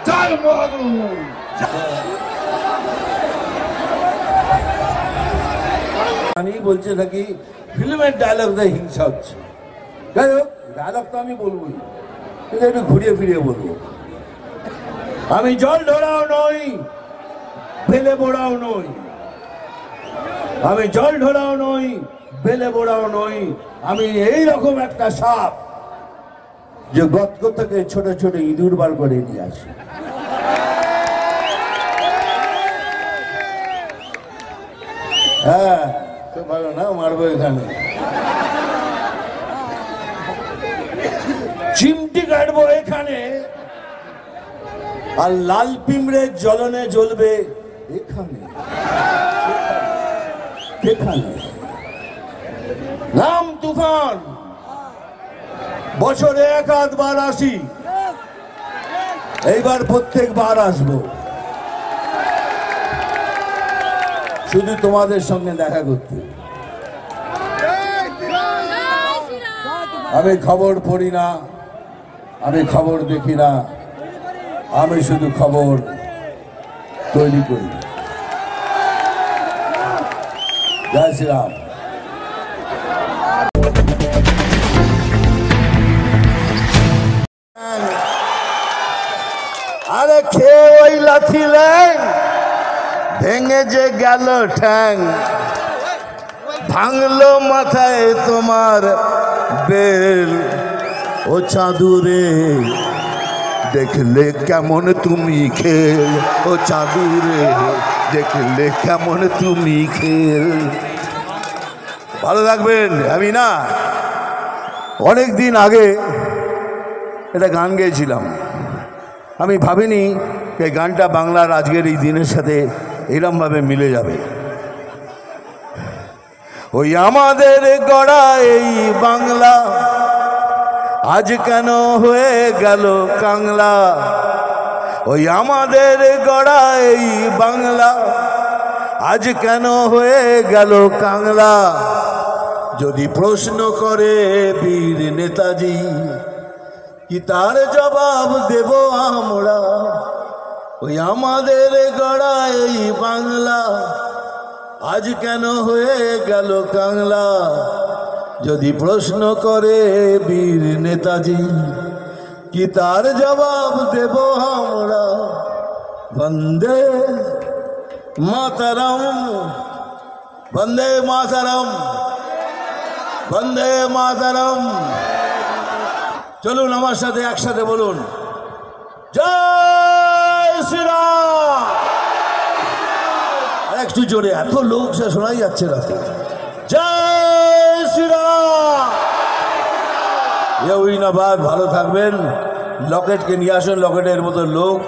জয় মহাগুরু। আমি বলছে নাকি ফিল্মের ডায়লগ দিয়ে হিংসা হচ্ছে। যাই হোক, ডায়লগ তো আমি বলবোই, কিন্তু একটু ঘুরিয়ে ফিরিয়ে বলবো। আমি জল ঢোড়াও নই, বেলে বোড়াও নই। আমি জল ঢোড়াও নই, বেলে বোড়াও নই। আমি এইরকম একটা সাপ যে গর্ত থেকে ছোট ছোট ইঁদুর বার করে নিয়ে আসে। হ্যাঁ, তো ভালো না, মারবো এখানে। চিমটি কাটবো এখানে, আর লাল পিমড়ের জ্বলনে জ্বলবে এখানে এখানে। নাম তুফান, বছরে এক আধবার আসি, এইবার প্রত্যেকবার আসবো শুধু তোমাদের সঙ্গে দেখা করতে। আমি খবর পড়ি না, আমি খবর দেখি না, আমি শুধু খবর তৈরি করি। জয় শ্রীরাম। আরে খেয়ে ওই লাথি ল্যাং, ভেঙে যে গেল ঠ্যাং, ভাঙলো মাথায় তোমার বেল। ও চাঁদুরে দেখলে কেমন তুমি খেল, ও চাঁদুরে দেখলে কেমন তুমি খেল। ভালো থাকবেন। আমি না অনেক দিন আগে একটা গান গেয়েছিলাম, আমি ভাবিনি এই গানটা বাংলার আজকের এই দিনের সাথে এরমভাবে মিলে যাবে। ওই আমাদের গড়া এই বাংলা আজ কেন হয়ে গেল কাংলা। ওই আমাদের গড়া এই বাংলা আজ কেন হয়ে গেল কাংলা। যদি প্রশ্ন করে বীর নেতাজি, কি তার জবাব দেব আমরা। ওই আমাদের গড়া এই বাংলা আজ কেন হয়ে গেল কাংলা। যদি প্রশ্ন করে বীর নেতাজি, কি তার জবাব দেব আমরা। বন্দে মাতরম, বন্দে মাতরম, বন্দে মাতরম। চলুন আমার সাথে একসাথে বলুন, জয় শ্রীরাম। আর একটু জোরে, এত লোক সে শোনাই যাচ্ছে না তো। জয় শ্রীরাম। ভালো থাকবেন। লকেটকে নিয়ে আসুন, লকেটের মতো লোক।